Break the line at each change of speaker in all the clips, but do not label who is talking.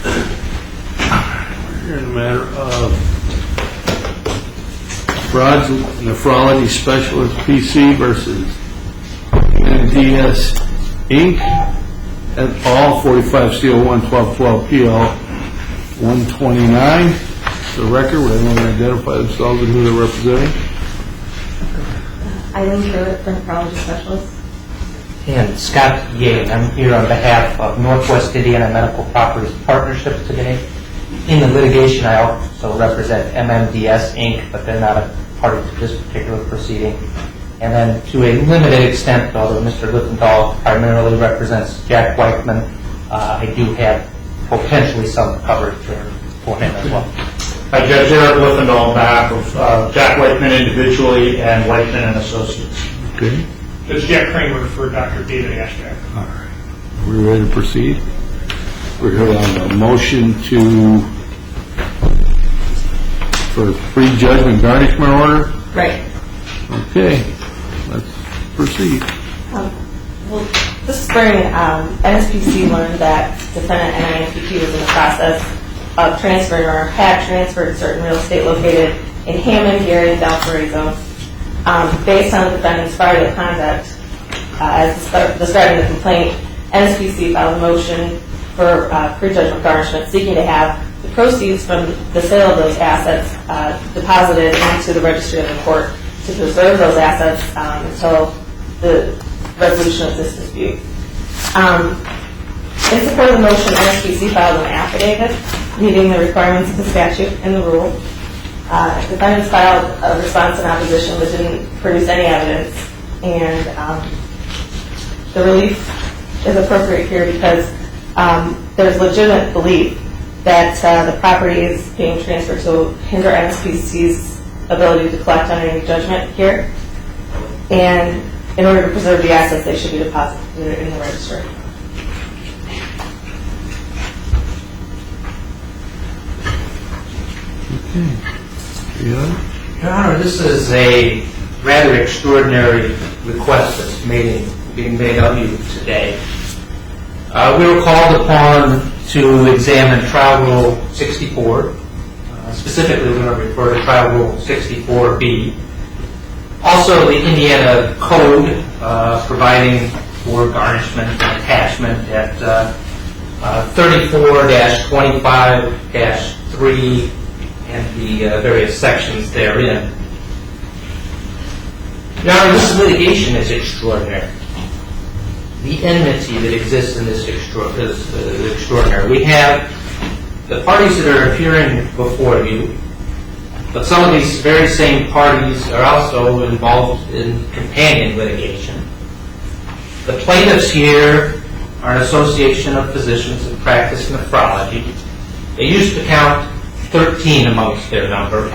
We're in a matter of frauds and nephrology specialist PC versus NDS Inc. at all 45 CO1 1212 PL 129. The record where anyone can identify themselves and who they're representing.
Eileen Pruitt, the nephrology specialist.
And Scott Yang. I'm here on behalf of Northwest Indiana Medical Properties Partnership today. In the litigation, I also represent MMDS Inc., but they're not a party to this particular proceeding. And then to a limited extent, although Mr. Lichtendahl primarily represents Jack Weichman, I do have potentially some coverage for him as well.
Hi, Judge Eric Lichtendahl on behalf of Jack Weichman individually and Weichman and Associates.
Okay.
It's Jack Kramer for Dr. David Ashback.
All right. We're ready to proceed. We're going to have a motion for pre-judgment garnishment order.
Right.
Okay. Let's proceed.
Well, this spring, NSPC learned that defendant NIMPP was in the process of transferring or had transferred certain real estate located in Hammond, Gary, and Valparaiso. Based on the defendant's prior conduct, as described in the complaint, NSPC filed a motion for pre-judgment garnishment, seeking to have the proceeds from the sale of those assets deposited into the registry of the court to preserve those assets until the resolution of this dispute. In support of the motion, NSPC filed an affidavit meeting the requirements of the statute and the rule. Defendants filed a response in opposition but didn't produce any evidence, and the relief is appropriate here because there's legitimate belief that the property is being transferred to hinder NSPC's ability to collect on any judgment here, and in order to preserve the assets, they should be deposited in the registry.
Your Honor, this is a rather extraordinary request that's being made of you today. We were called upon to examine Trial Rule 64. Specifically, we're going to refer to Trial Rule 64B. Also, the Indiana Code providing for garnishment and attachment at 34-25-3 and the various sections therein. Your Honor, this litigation is extraordinary. The enmity that exists in this is extraordinary. We have the parties that are appearing before you, but some of these very same parties are also involved in companion litigation. The plaintiffs here are an association of physicians that practice nephrology. They used to count 13 amongst their number.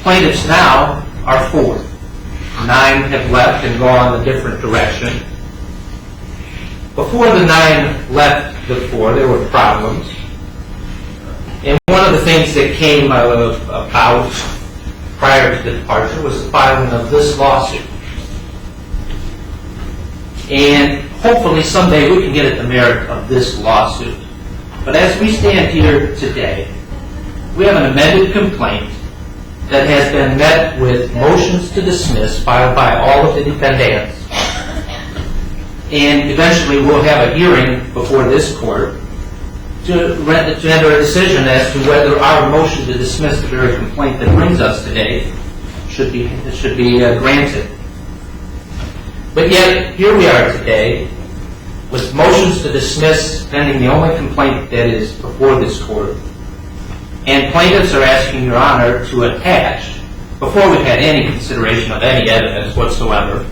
Plaintiffs now are 4. 9 have left and gone a different direction. Before the 9 left the 4, there were problems. And one of the things that came about prior to the departure was the filing of this lawsuit. And hopefully someday we can get at the merit of this lawsuit. But as we stand here today, we have an amended complaint that has been met with motions to dismiss filed by all of the defendants. And eventually we'll have a hearing before this court to render a decision as to whether our motion to dismiss the very complaint that brings us today should be granted. But yet, here we are today with motions to dismiss pending the only complaint that is before this court. And plaintiffs are asking Your Honor to attach, before we've had any consideration of any evidence whatsoever,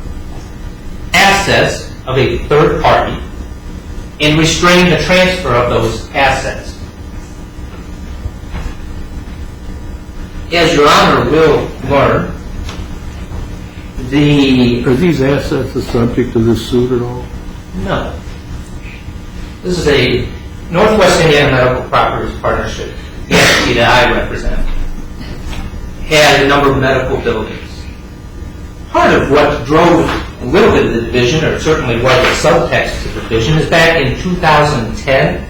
assets of a third party and restrain the transfer of those assets. As Your Honor will learn,
Are these assets the subject of this suit at all?
No. This is a Northwest Indiana Medical Properties Partnership, the entity that I represent, had a number of medical buildings. Part of what drove a little bit of the division, or certainly what the subtext of the division, is back in 2010,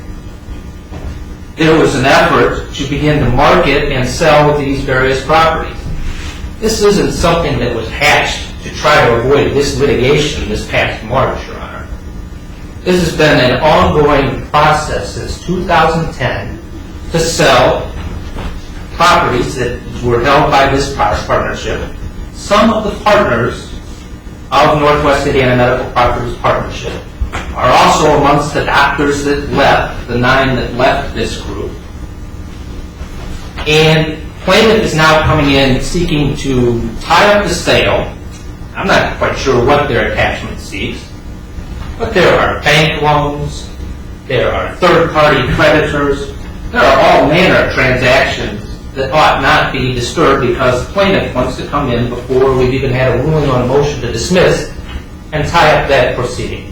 there was an effort to begin to market and sell these various properties. This isn't something that was hatched to try to avoid this litigation this past March, Your Honor. This has been an ongoing process since 2010 to sell properties that were held by this partnership. Some of the partners of Northwest Indiana Medical Properties Partnership are also amongst the doctors that left, the 9 that left this group. And plaintiff is now coming in seeking to tie up the sale. I'm not quite sure what their attachment seeks, but there are bank loans, there are third-party creditors, there are all manner of transactions that ought not be disturbed because the plaintiff wants to come in before we've even had a ruling on a motion to dismiss and tie up that proceeding.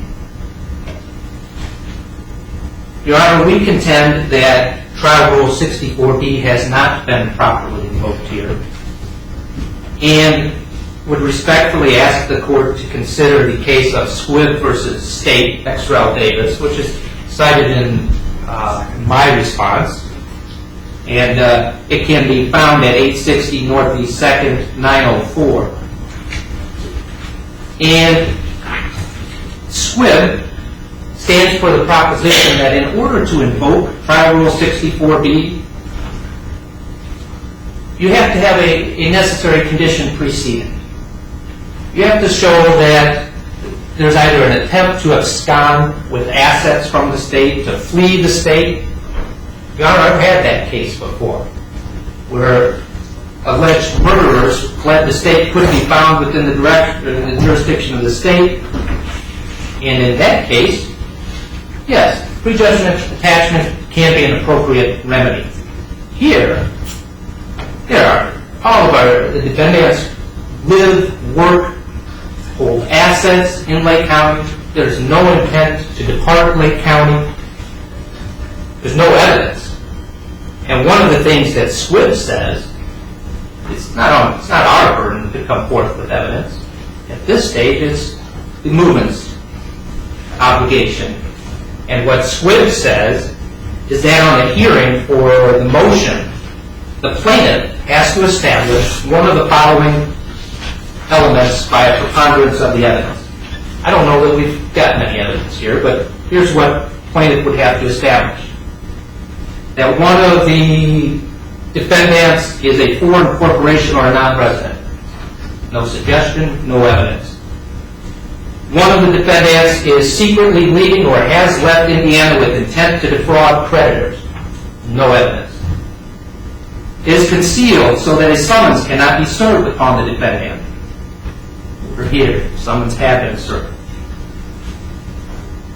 Your Honor, we contend that Trial Rule 64B has not been properly invoked here and would respectfully ask the Court to consider the case of Squibb v. State, ex rel. Davis, which is cited in my response. And it can be found at 860 Northeast 2nd, 904. And Squibb stands for the proposition that in order to invoke Trial Rule 64B, you have to have a necessary condition preceding. You have to show that there's either an attempt to abscond with assets from the state, to flee the state. Your Honor, I've had that case before, where alleged murderers fled the state, couldn't be found within the jurisdiction of the state. And in that case, yes, prejudgment attachment can be an appropriate remedy. Here, there are all of the defendants live, work, hold assets in Lake County. There's no intent to depart Lake County. There's no evidence. And one of the things that Squibb says, it's not our burden to come forth with evidence. At this stage, it's the movement's obligation. And what Squibb says is that on a hearing for the motion, the plaintiff has to establish one of the following elements by a preponderance of the evidence. I don't know that we've got any evidence here, but here's what plaintiff would have to establish. That one of the defendants is a foreign corporation or a non-resident. No suggestion, no evidence. One of the defendants is secretly leaving or has left Indiana with intent to defraud creditors. No evidence. Is concealed so that a summons cannot be served upon the defendant. Over here, summons have been served.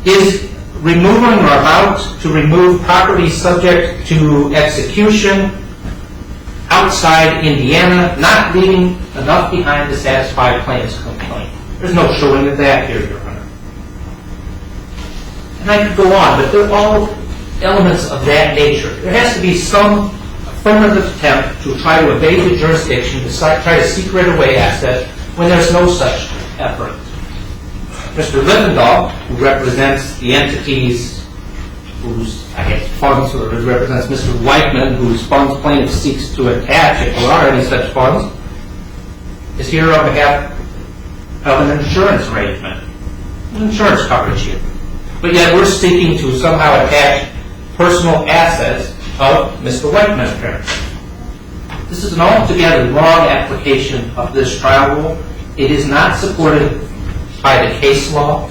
Is removing or about to remove property subject to execution outside Indiana, not leaving enough behind to satisfy plaintiff's complaint. There's no showing of that here, Your Honor. And I could go on, but they're all elements of that nature. There has to be some affirmative attempt to try to evade the jurisdiction, to try to secret away assets when there's no such effort. Mr. Livendahl, who represents the entities whose, funds, or who represents Mr. Whiteman, whose funds plaintiff seeks to attach, if there are any such funds, is here on behalf of an insurance arrangement, an insurance coverage here. But yet we're seeking to somehow attach personal assets of Mr. Whiteman, apparently. This is an altogether wrong application of this trial rule. It is not supported by the case law.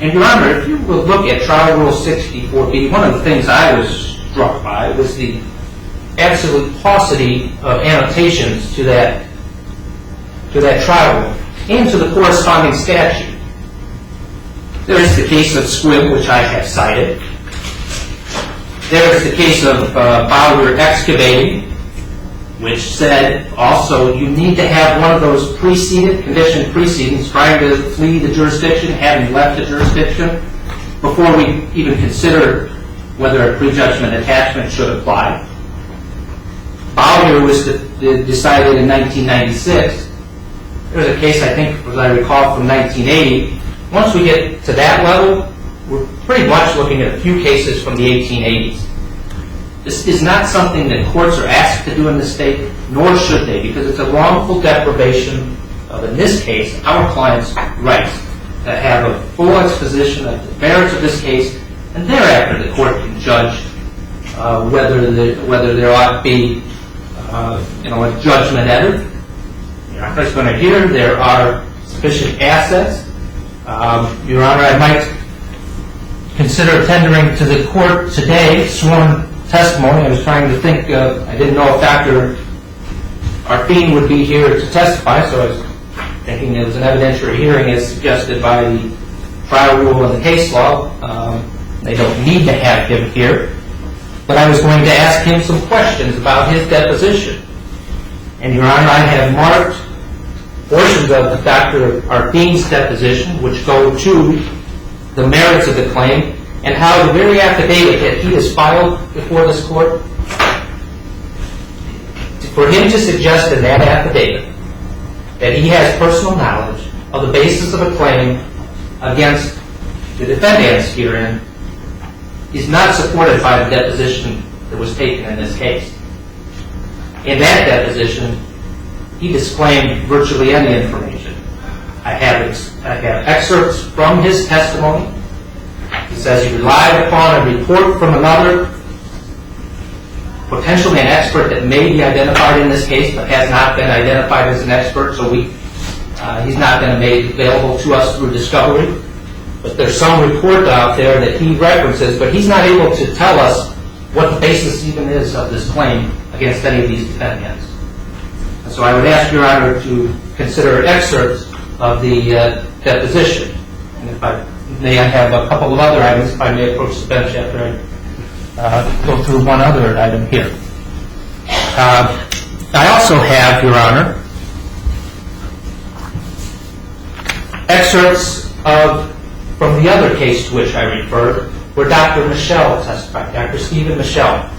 And Your Honor, if you will look at Trial Rule 64B, one of the things I was struck by was the absolute paucity of annotations to that trial rule and to the corresponding statute. There is the case of Squibb, which I have cited. There is the case of Bowyer Excavating, which said also you need to have one of those condition precedents, trying to flee the jurisdiction, having left the jurisdiction, before we even consider whether a prejudgment attachment should apply. Bowyer was decided in 1996. There's a case, I think, as I recall, from 1980. Once we get to that level, we're pretty much looking at a few cases from the 1880s. This is not something that courts are asked to do in this state, nor should they, because it's a wrongful deprivation of, in this case, our client's rights to have a full exposition of the merits of this case, and thereafter the court can judge whether there ought to be a judgment entered. Your Honor is going to hear there are sufficient assets. Your Honor, I might consider tendering to the court today sworn testimony. I was trying to think, I didn't know if Dr. Arfine would be here to testify, so I was thinking it was an evidentiary hearing as suggested by the trial rule and the case law. They don't need to have him here. But I was going to ask him some questions about his deposition. And Your Honor, I have marked portions of Dr. Arfine's deposition which go to the merits of the claim and how the very affidavit that he has filed before this court, for him to suggest in that affidavit that he has personal knowledge of the basis of a claim against the defendants herein is not supported by the deposition that was taken in this case. In that deposition, he disclaimed virtually any information. I have excerpts from his testimony. He says he relied upon a report from another, potentially an expert that may be identified in this case but has not been identified as an expert, so he's not been made available to us through discovery. But there's some report out there that he references, but he's not able to tell us what the basis even is of this claim against any of these defendants. And so I would ask Your Honor to consider excerpts of the deposition. And if I may, I have a couple of other items, if I may approach the bench after I go through one other item here. I also have, Your Honor, excerpts from the other case to which I referred, where Dr. Michelle testified, Dr. Stephen Michelle.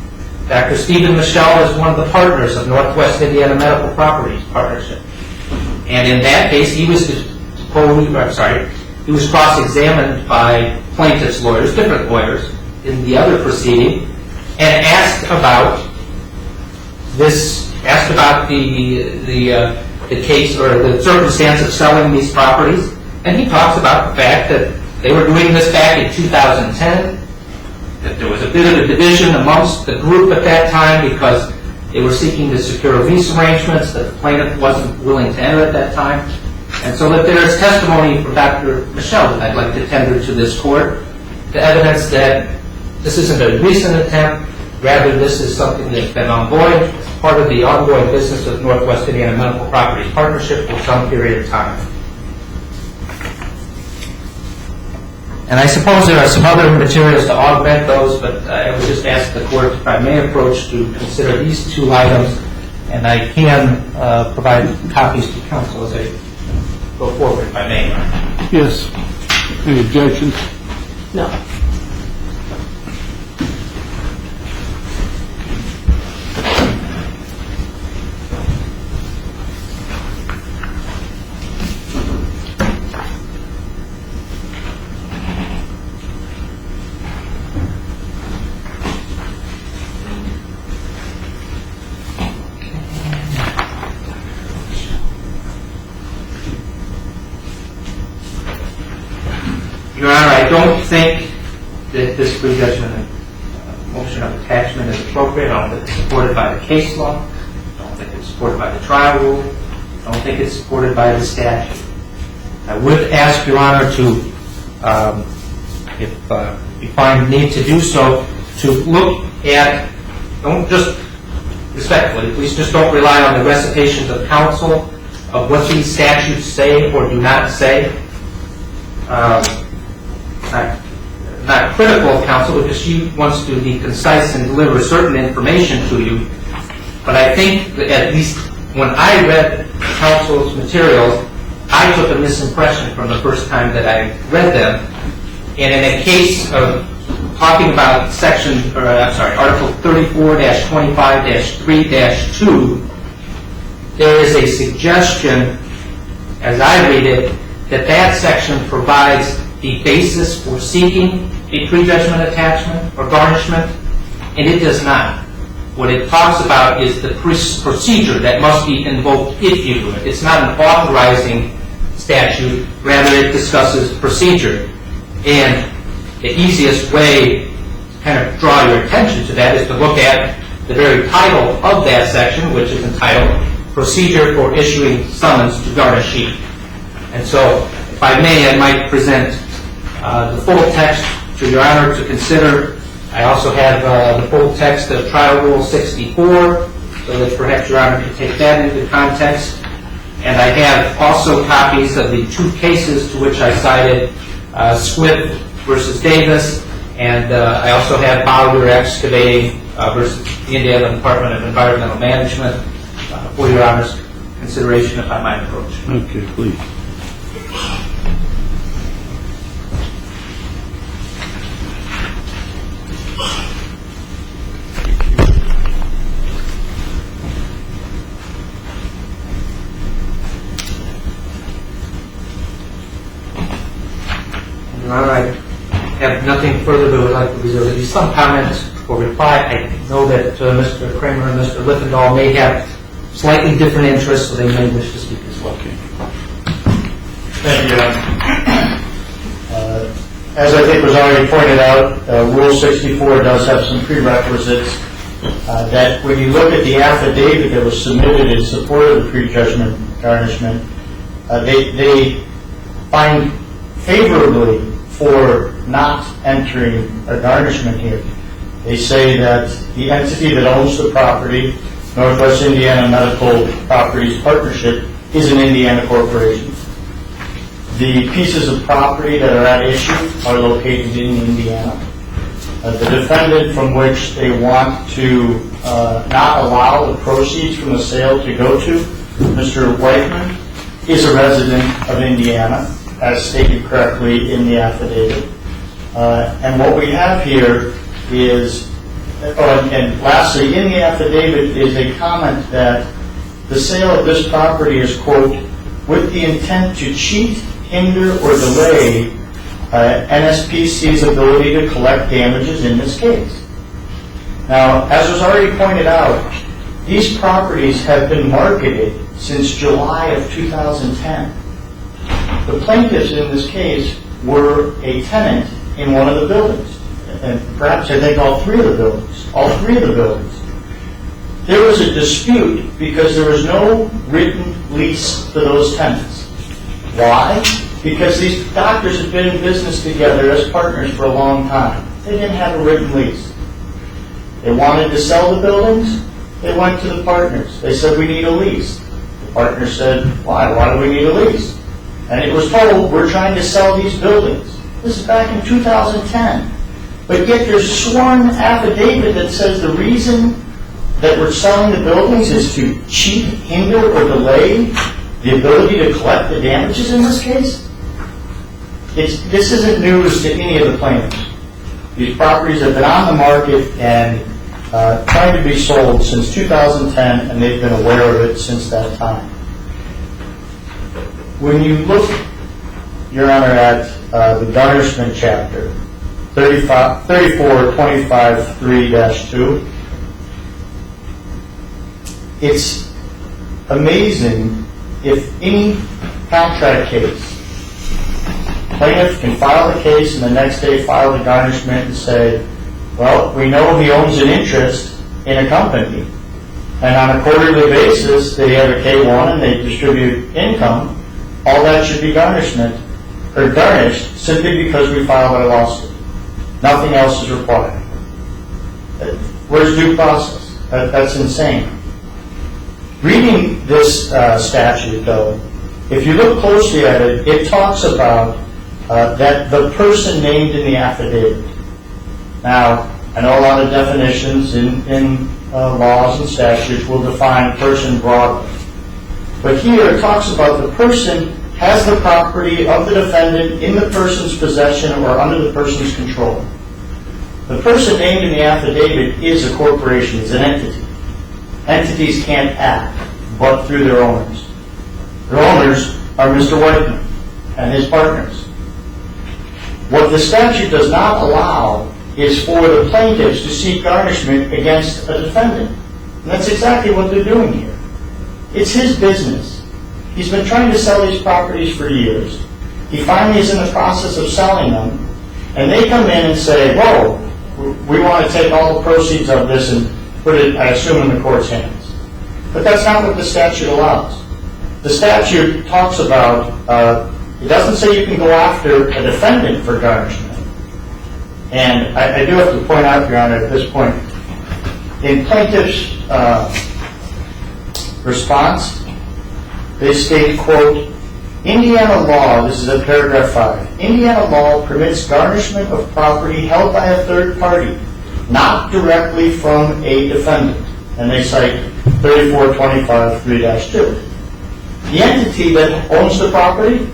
Dr. Stephen Michelle is one of the partners of Northwest Indiana Medical Properties Partnership. And in that case, he was cross-examined by plaintiff's lawyers, different lawyers, in the other proceeding, and asked about the case or the circumstance of selling these properties. And he talks about the fact that they were doing this back in 2010, that there was a bit of a division amongst the group at that time because they were seeking to secure lease arrangements that the plaintiff wasn't willing to enter at that time. And so that there is testimony from Dr. Michelle that I'd like to tender to this court, the evidence that this isn't a recent attempt, rather this is something that's been ongoing, as part of the ongoing business of Northwest Indiana Medical Properties Partnership for some period of time. And I suppose there are some other materials to augment those, but I would just ask the court if I may approach to consider these two items, and I can provide copies to counsel as I go forward, if I may.
Yes. Any objections?
No.
Your Honor, I don't think that this prejudgment motion of attachment is appropriate. I don't think it's supported by the case law. I don't think it's supported by the trial rule. I don't think it's supported by the statute. I would ask Your Honor to, if you find need to do so, to look at, don't just respectfully, please just don't rely on the recitations of counsel of what these statutes say or do not say. Not critical of counsel because she wants to be concise and deliver certain information to you, but I think that at least when I read counsel's materials, I took a misimpression from the first time that I read them. And in a case of talking about Article 34-25-3-2, there is a suggestion, as I read it, that section provides the basis for seeking a prejudgment attachment or garnishment. and it does not. What it talks about is the procedure that must be invoked if you do it. It's not an authorizing statute, rather it discusses procedure. And the easiest way to kind of draw your attention to that is to look at the very title of that section, which is entitled Procedure for Issuing Summons to Garnish Sheet. And so, if I may, I might present the full text to Your Honor to consider. I also have the full text of Trial Rule 64, so that perhaps Your Honor can take that into context. And I have also copies of the two cases to which I cited, Squibb versus Davis, and I also have Bowyer Excavating versus the Indiana Department of Environmental Management for Your Honor's consideration, if I might approach.
Okay, please.
Your Honor, I have nothing further, but would like to reserve at least some comments for reply. I know that Mr. Kramer and Mr. Liffendahl may have slightly different interests, so they may wish to speak as well.
Thank you, Your Honor. As I think was already pointed out, Rule 64 does have some prerequisites that when you look at the affidavit that was submitted in support of the prejudgment garnishment, they find favorably for not entering a garnishment here. They say that the entity that owns the property, Northwest Indiana Medical Properties Partnership, is an Indiana corporation. The pieces of property that are at issue are located in Indiana. The defendant from which they want to not allow the proceeds from the sale to go to, Mr. Whiteman, is a resident of Indiana, as stated correctly in the affidavit. And what we have here is, and lastly, in the affidavit is a comment that the sale of this property is, quote, with the intent to cheat, hinder, or delay NSPC's ability to collect damages in this case. Now, as was already pointed out, these properties have been marketed since July of 2010. The plaintiffs in this case were a tenant in one of the buildings, and perhaps I think all three of the buildings. There was a dispute because there was no written lease for those tenants. Why? Because these doctors had been in business together as partners for a long time. They didn't have a written lease. They wanted to sell the buildings. They went to the partners. They said, we need a lease. The partners said, why? Why do we need a lease? And it was told, we're trying to sell these buildings. This is back in 2010. But yet there's sworn affidavit that says the reason that we're selling the buildings is to cheat, hinder, or delay the ability to collect the damages in this case. This isn't news to any of the plaintiffs. These properties have been on the market and trying to be sold since 2010, and they've been aware of it since that time. When you look, Your Honor, at the garnishment chapter, 3425.3-2, it's amazing if any contract case, plaintiff can file the case and the next day file the garnishment and say, well, we know he owns an interest in a company, and on a quarterly basis they have a K-1 and they distribute income. All that should be garnishment, or garnished, simply because we filed our lawsuit. Nothing else is required. Where's due process? That's insane. Reading this statute, though, if you look closely at it, it talks about that the person named in the affidavit. Now, I know a lot of definitions in laws and statutes will define person broadly. But here it talks about the person has the property of the defendant in the person's possession or under the person's control. The person named in the affidavit is a corporation, is an entity. Entities can't act but through their owners. Their owners are Mr. Whiteman and his partners. What the statute does not allow is for the plaintiffs to seek garnishment against a defendant. And that's exactly what they're doing here. It's his business. He's been trying to sell these properties for years. He finally is in the process of selling them, and they come in and say, whoa, we want to take all the proceeds of this and put it, I assume, in the court's hands. But that's not what the statute allows. The statute talks about, it doesn't say you can go after a defendant for garnishment. And I do have to point out, Your Honor, at this point, in plaintiff's response, they state, quote, Indiana law, this is in paragraph 5, Indiana law permits garnishment of property held by a third party, not directly from a defendant. And they cite 3425-3-2. The entity that owns the property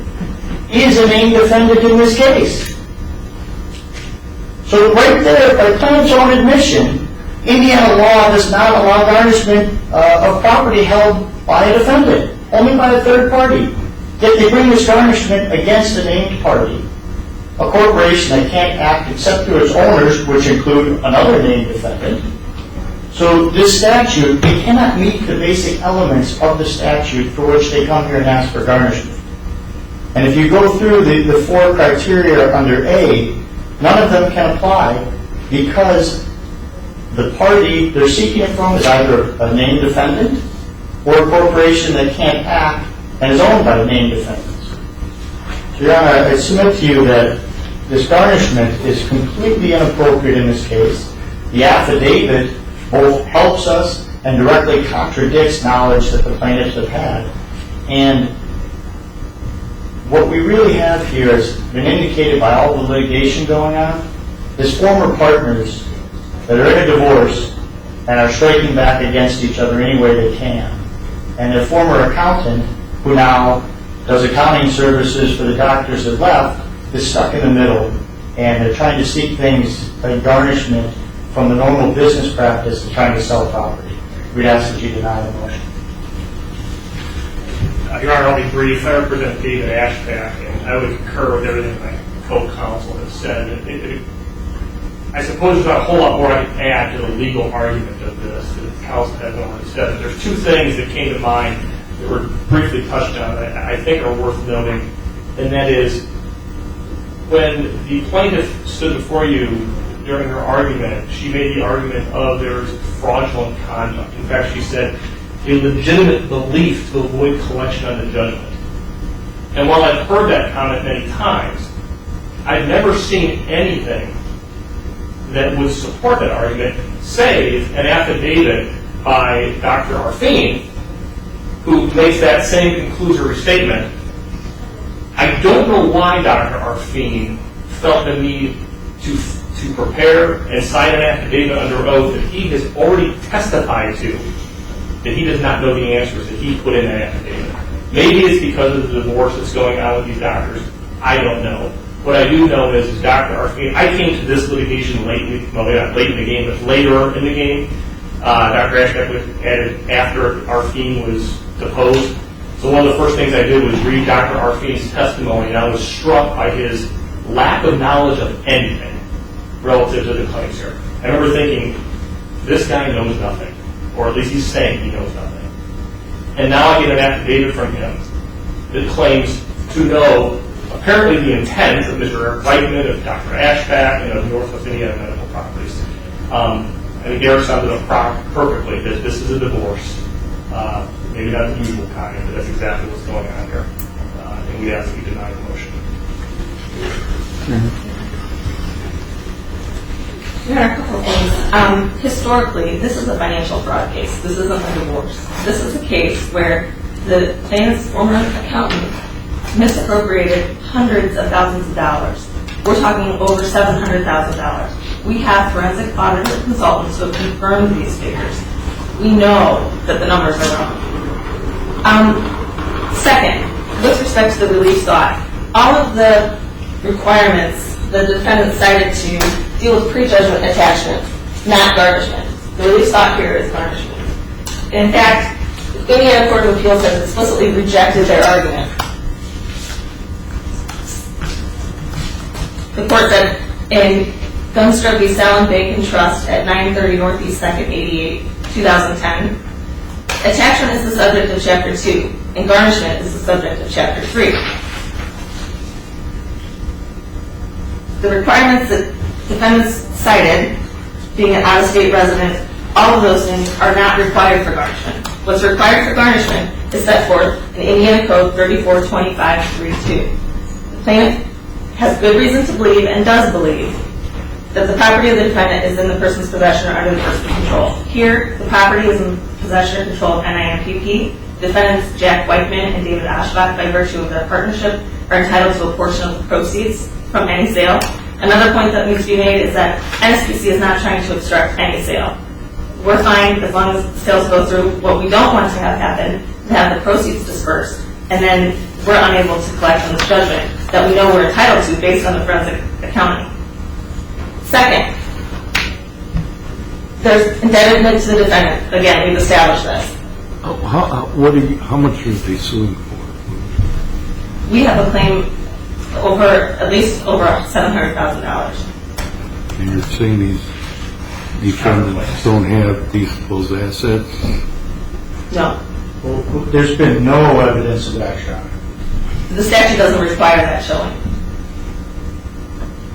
is a named defendant in this case. So right there, by plaintiff's own admission, Indiana law does not allow garnishment of property held by a defendant, only by a third party. Yet they bring this garnishment against a named party, a corporation that can't act except through its owners, which include another named defendant. So this statute, they cannot meet the basic elements of the statute for which they come here and ask for garnishment. And if you go through the 4 criteria under A, none of them can apply because the party they're seeking it from is either a named defendant or a corporation that can't act and is owned by named defendants. So, Your Honor, I submit to you that this garnishment is completely inappropriate in this case. The affidavit both helps us and directly contradicts knowledge that the plaintiffs have had. And what we really have here has been indicated by all the litigation going on, is former partners that are in a divorce and are striking back against each other any way they can. And their former accountant, who now does accounting services for the doctors that left, is stuck in the middle, and they're trying to seek things like garnishment from the normal business practice of trying to sell property. We'd ask that you deny the motion.
Your Honor, I'll be brief. I represent David Ashback, and I would concur with everything my co-counsel has said. I suppose there's not a whole lot more I can add to the legal argument of this that the counsel has already said. But there's 2 things that came to mind that were briefly touched on that I think are worth noting, and that is when the plaintiff stood before you during her argument, she made the argument of there's fraudulent conduct. In fact, she said a legitimate belief to avoid collection on the judgment. And while I've heard that comment many times, I've never seen anything that would support that argument, save an affidavit by Dr. Arfine, who makes that same conclusory statement. I don't know why Dr. Arfine felt the need to prepare and sign an affidavit under oath that he has already testified to, that he does not know the answers that he put in that affidavit. Maybe it's because of the divorce that's going on with these doctors. I don't know. What I do know is Dr. Arfine, I came to this litigation late in the game, but later in the game. Dr. Ashback was added after Arfine was deposed. So one of the first things I did was read Dr. Arfine's testimony, and I was struck by his lack of knowledge of anything relative to the claims here. I remember thinking, this guy knows nothing, or at least he's saying he knows nothing. And now I get an affidavit from him that claims to know apparently the intent of Mr. Reitman, of Dr. Ashback, and of Northwest Indiana Medical Properties. I think Eric summed it up perfectly, that this is a divorce. Maybe not the usual kind, but that's exactly what's going on here. And we ask that you deny the motion.
There are a couple of things. Historically, this is a financial fraud case. This isn't a divorce. This is a case where the plaintiff's former accountant misappropriated hundreds of thousands of dollars. We're talking over $700,000. We have forensic auditor consultants who have confirmed these figures. We know that the numbers are wrong. Second, with respect to the relief sought, all of the requirements the defendant cited to deal with prejudgment attachment, not garnishment. The relief sought here is garnishment. In fact, the Indiana Court of Appeals has explicitly rejected their argument. The court said in Gunstra v. Salon Bacon Trust at 930 Northeast 2nd, 88, 2010. Attachment is the subject of Chapter 2, and garnishment is the subject of Chapter 3. The requirements that defendants cited, being an out-of-state resident, all of those things are not required for garnishment. What's required for garnishment is set forth in Indiana Code 3425.32. The plaintiff has good reason to believe and does believe that the property of the defendant is in the person's possession or under the person's control. Here, the property is in possession or control of NIMPP. Defendants Jack Whiteman and David Oshbach, by virtue of their partnership, are entitled to a portion of the proceeds from any sale. Another point that needs to be made is that NSPC is not trying to obstruct any sale. We're fine as long as the sales go through. What we don't want to have happen is have the proceeds dispersed, and then we're unable to collect on this judgment that we know we're entitled to based on the forensic accounting. Second, there's indebtedness to the defendant. Again, we've established this.
How much are they suing for?
We have a claim at least over $700,000.
And you're saying these defendants don't have those assets?
No.
Well, there's been no evidence of that, Your Honor.
The statute doesn't require that showing.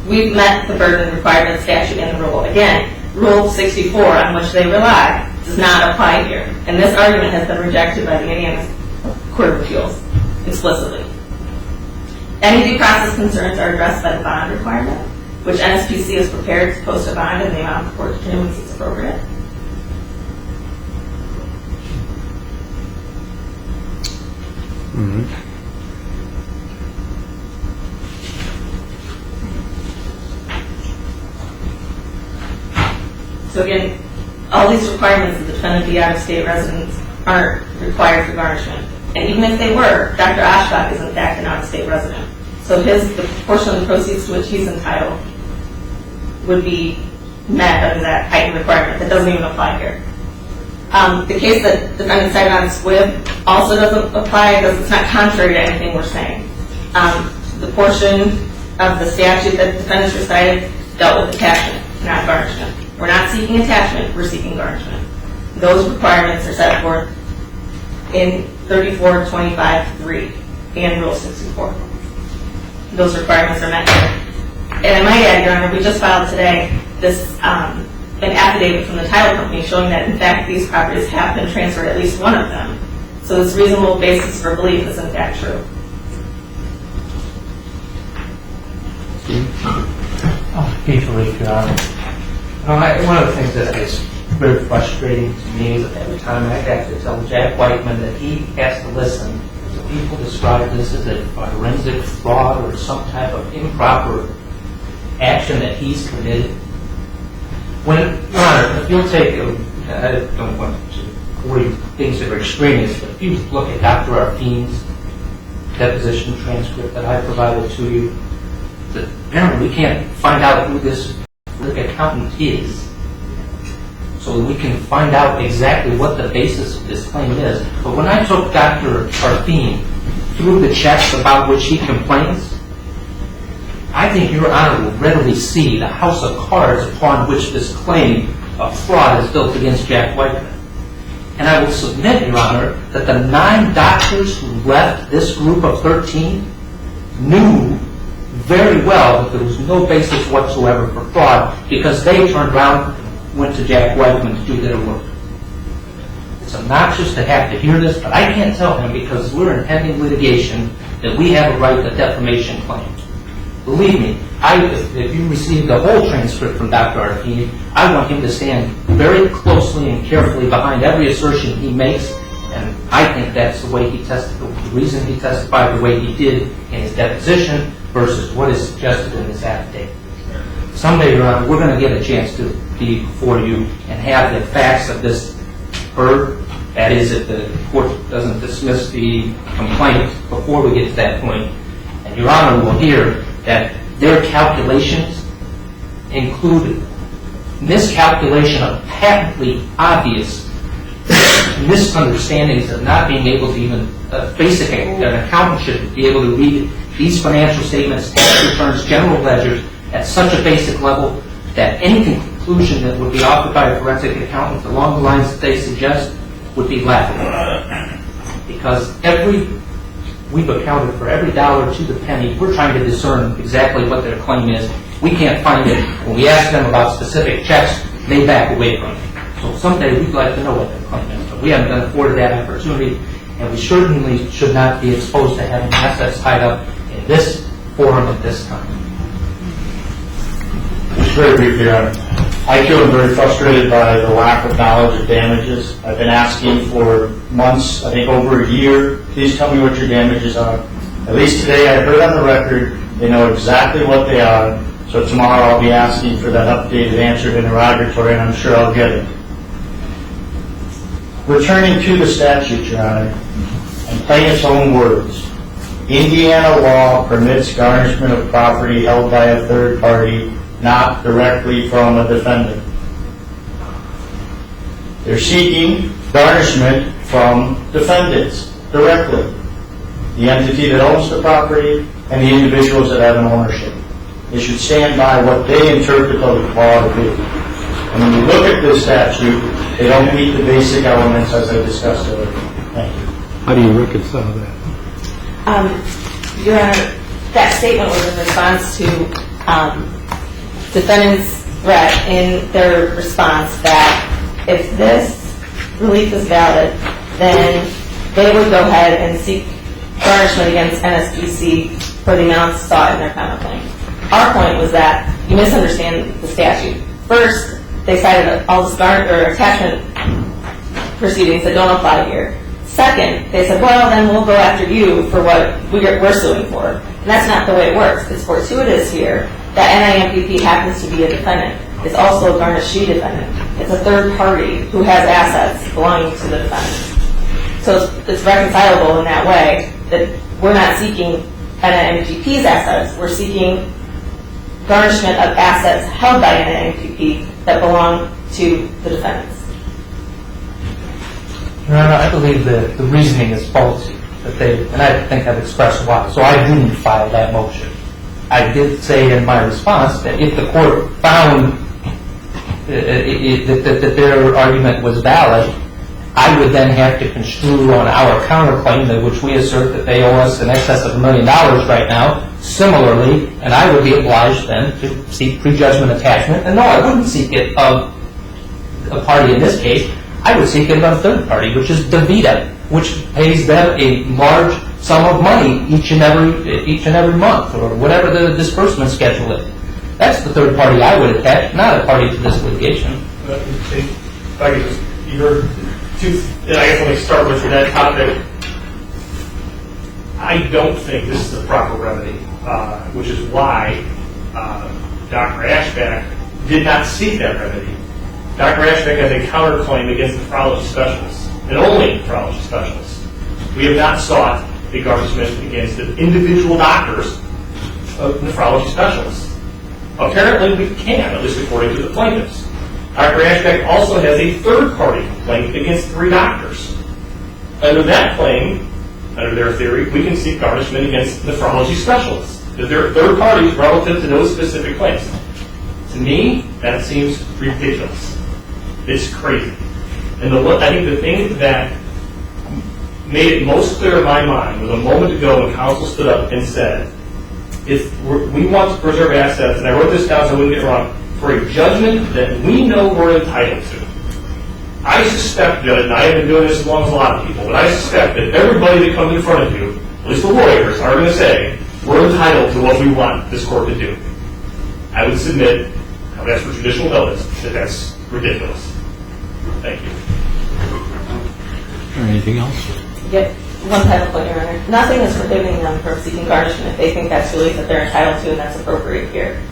We've met the burden required in the statute and the rule. Again, Rule 64, on which they rely, does not apply here. And this argument has been rejected by the Indiana Court of Appeals explicitly. Any due process concerns are addressed by the bond requirement, which NSPC is prepared to post a bond in the amount the court determines is appropriate.
Mm-hmm.
So again, all these requirements of the defendant be out-of-state residents aren't required for garnishment. And even if they were, Dr. Oshbach is in fact an out-of-state resident. So the portion of the proceeds to which he's entitled would be met under that heightened requirement that doesn't even apply here. The case that the defendant cited on SWIB also doesn't apply because it's not contrary to anything we're saying. The portion of the statute that the defendants recited dealt with attachment, not garnishment. We're not seeking attachment, we're seeking garnishment. Those requirements are set forth in 3425.3 and Rule 64. Those requirements are met here. And I might add, Your Honor, we just filed today an affidavit from the title company showing that, in fact, these properties have been transferred, at least one of them. So this reasonable basis for belief is, in fact, true.
Briefly, Your Honor. One of the things that is very frustrating to me is that every time I have to tell Jack Whiteman that he has to listen to people describe this as a forensic fraud or some type of improper action that he's committed. When, Your Honor, if you'll take, I don't want to worry things that are extraneous, but if you look at Dr. Arfine's deposition transcript that I provided to you, that apparently we can't find out who this accountant is, so that we can find out exactly what the basis of this claim is. But when I took Dr. Arfine through the checks about which he complains, I think Your Honor will readily see the house of cards upon which this claim of fraud is built against Jack Whiteman. And I will submit, Your Honor, that the 9 doctors who left this group of 13 knew very well that there was no basis whatsoever for fraud because they turned around and went to Jack Whiteman to do their work. It's obnoxious to have to hear this, but I can't tell him because we're in pending litigation that we have a right to defamation claim. Believe me, if you receive the whole transcript from Dr. Arfine, I want him to stand very closely and carefully behind every assertion he makes, and I think that's the way he testified, the reason he testified the way he did in his deposition versus what is suggested in this affidavit. Someday, Your Honor, we're going to get a chance to be before you and have the facts of this heard. That is, if the court doesn't dismiss the complaint before we get to that point. And Your Honor will hear that their calculations include miscalculation of patently obvious misunderstandings of not being able to even, basically, an accountant should be able to read these financial statements, tax returns, general ledgers at such a basic level that any conclusion that would be offered by a forensic accountant along the lines that they suggest would be laughable. Because we've accounted for every dollar to the penny. We're trying to discern exactly what their claim is. We can't find it. When we ask them about specific checks, they back away from it. So someday we'd like to know what their claim is, but we haven't been afforded that opportunity, and we certainly should not be exposed to having assets tied up in this forum at this time.
Just very briefly, Your Honor. I feel very frustrated by the lack of knowledge of damages. I've been asking for months, I think over a year, please tell me what your damages are. At least today I heard on the record they know exactly what they are, so tomorrow I'll be asking for that updated answered interrogatory, and I'm sure I'll get it. Returning to the statute, Your Honor, and plaintiff's own words, Indiana law permits garnishment of property held by a third party, not directly from a defendant. They're seeking garnishment from defendants directly, the entity that owns the property and the individuals that have an ownership. They should stand by what they interpret the law to be. And when you look at this statute, they don't meet the basic elements as I discussed earlier. Thank you.
How do you reconcile that?
Your Honor, that statement was in response to defendants' threat in their response that if this relief is valid, then they would go ahead and seek garnishment against NSPC for the amounts sought in their counterclaim. Our point was that you misunderstand the statute. First, they cited all the attachment proceedings that don't apply here. Second, they said, well, then we'll go after you for what we're suing for. And that's not the way it works. It's fortuitous here that NIMPP happens to be a defendant. It's also a garnishee defendant. It's a third party who has assets belonging to the defendant. So it's reconcilable in that way that we're not seeking NIMPP's assets. We're seeking garnishment of assets held by NIMPP that belong to the defendants.
Your Honor, I believe that the reasoning is faulty, and I think I've expressed why. So I didn't file that motion. I did say in my response that if the court found that their argument was valid, I would then have to construe on our counterclaim, which we assert that they owe us in excess of $1 million right now, similarly, and I would be obliged then to seek prejudgment attachment. And no, I wouldn't seek it of a party in this case. I would seek it of a third party, which is DaVita, which pays them a large sum of money each and every month, or whatever the disbursement schedule is. That's the third party I would attach, not a party to this litigation.
If I could just, you heard two, and I guess let me start with that topic. I don't think this is the proper remedy, which is why Dr. Ashback did not seek that remedy. Dr. Ashback has a counterclaim against nephrology specialists, and only nephrology specialists. We have not sought a garnishment against the individual doctors of nephrology specialists. Apparently we can, at least according to the plaintiffs. Dr. Ashback also has a third-party complaint against 3 doctors. Under that claim, under their theory, we can seek garnishment against nephrology specialists. If there are third parties relative to those specific claims. To me, that seems ridiculous. It's crazy. And I think the thing that made it most clear in my mind was a moment ago when counsel stood up and said, if we want to preserve assets, and I wrote this down so I wouldn't get it wrong, for a judgment that we know we're entitled to. I suspect that, and I have been doing this as long as a lot of people, but I suspect that everybody that comes in front of you, at least the lawyers, are going to say, we're entitled to what we want this court to do. I would submit, I'll ask for judicial notice, that that's ridiculous. Thank you.
Anything else?
Yet, one final point, Your Honor. Nothing is prohibiting them from seeking garnishment if they think that's relief that they're entitled to and that's appropriate here.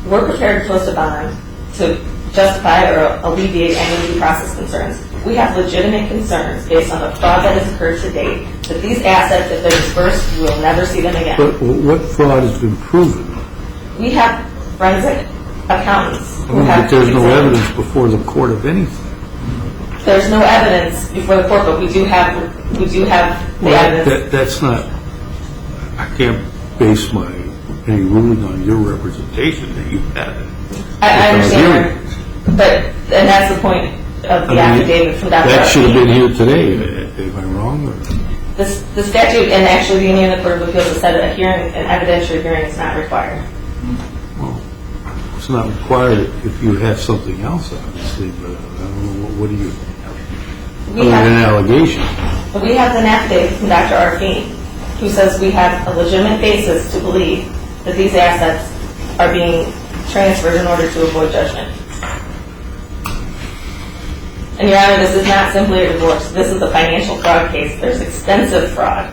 We're prepared to post a bond to justify or alleviate any due process concerns. We have legitimate concerns based on the fraud that has occurred to date that these assets, if they're dispersed, we will never see them again.
But what fraud has been proven?
We have forensic accountants who have...
But there's no evidence before the court of anything.
There's no evidence before the court, but we do have the evidence.
That's not... I can't base any ruling on your representation that you have it.
I understand, and that's the point of the affidavit from Dr.
That should have been
Arfine.
here today. Am I wrong? Or?
The statute, and actually the Indiana Court of Appeals has said that a hearing, an evidentiary hearing is not required.
Well, it's not required if you have something else, obviously, but I don't know, what do you, other than an allegation?
We have an affidavit from Dr. Arfine who says we have a legitimate basis to believe that these assets are being transferred in order to avoid judgment. And Your Honor, this is not simply a divorce. This is a financial fraud case. There's extensive fraud.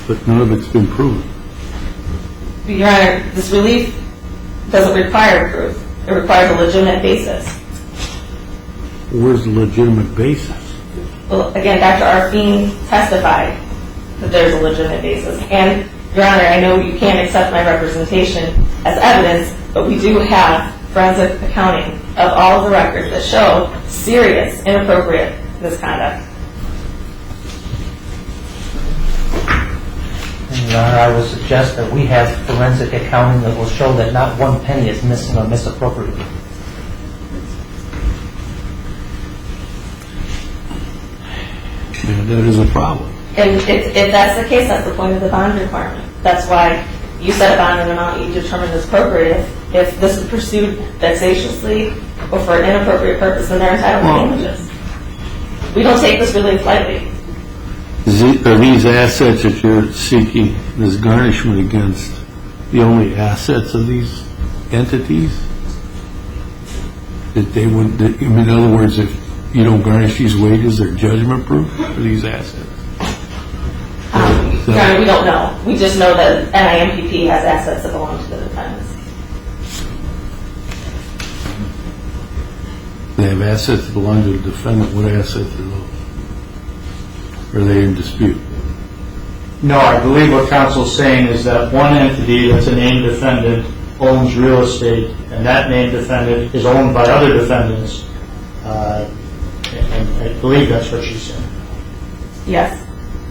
But none of it's been proven.
Your Honor, this relief doesn't require proof. It requires a legitimate basis.
Where's the legitimate basis?
Well, again, Dr. Arfine testified that there's a legitimate basis. And, Your Honor, I know you can't accept my representation as evidence, but we do have forensic accounting of all of the records that show serious, inappropriate misconduct.
And Your Honor, I would suggest that we have forensic accounting that will show that not one penny is missing or misappropriated.
And that is a problem.
And if that's the case, that's the point of the bond requirement. That's why you set a bond amount you determine is appropriate. If this is pursued vexatiously or for an inappropriate purpose, then they're entitled to damages. We don't take this relief lightly.
Are these assets that you're seeking this garnishment against the only assets of these entities? That they would, in other words, if you don't garnish these wages, they're judgment proof for these assets?
Your Honor, we don't know. We just know that NIMPP has assets that belong to the defendants.
They have assets that belong to the defendant. What assets are those? Are they in dispute?
No, I believe what counsel's saying is that one entity that's a named defendant owns real estate, and that named defendant is owned by other defendants, and I believe that's what she's saying.
Yes.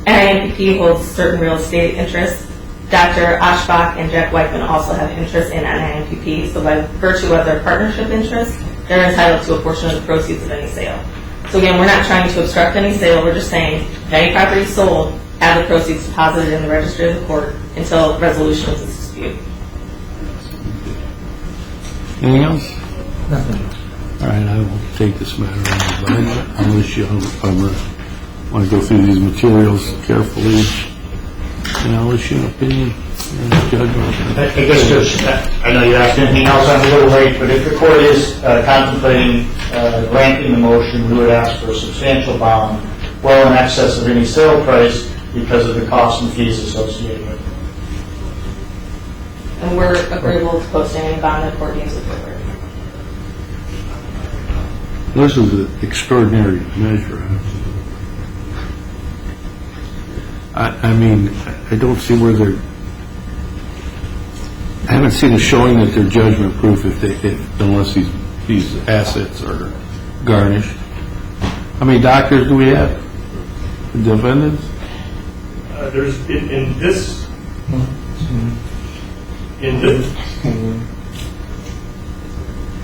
NIMPP holds certain real estate interests. Dr. Oshbach and Jack Whiteman also have interests in NIMPP, so by virtue of their partnership interests, they're entitled to a portion of the proceeds of any sale. So again, we're not trying to obstruct any sale. We're just saying if any property is sold, have the proceeds deposited in the registry of the court until resolution of this dispute.
Anything else?
Nothing.
All right, I will take this matter on advisement unless you want to go through these materials carefully, and I'll issue an opinion and judgment.
I guess, Judge, I know you asked anything else, I'm a little late, but if the court is contemplating granting the motion, we would ask for a substantial bond well in excess of any sale price because of the costs and fees associated with it.
And we're agreeable to posting any bond that court deems appropriate.
This is an extraordinary measure. I mean, I don't see where they're. I haven't seen a showing that they're judgment proof unless these assets are garnished. How many doctors do we have? Defendants?
There's in this.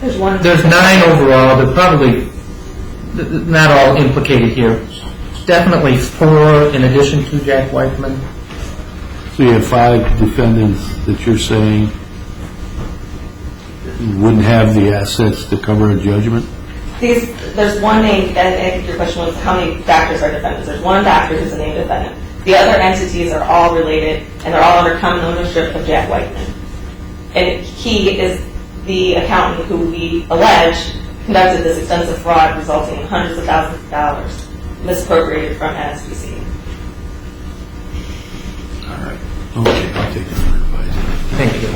There's one.
There's 9 overall. They're probably not all implicated here. Definitely 4 in addition to Jack Whiteman.
So you have 5 defendants that you're saying wouldn't have the assets to cover a judgment?
There's one named, and I think your question was how many doctors are defendants. There's one doctor who's a named defendant. The other entities are all related, and they're all under common ownership of Jack Whiteman. And he is the accountant who we allege conducted this extensive fraud resulting in hundreds of thousands of dollars misappropriated from NSPC.
All right. Okay, I'll take it for advisement.
Thank you.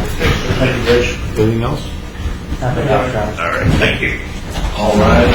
Thank you, Rich.
Anything else?
Nothing else, John.
All right, thank you. All right.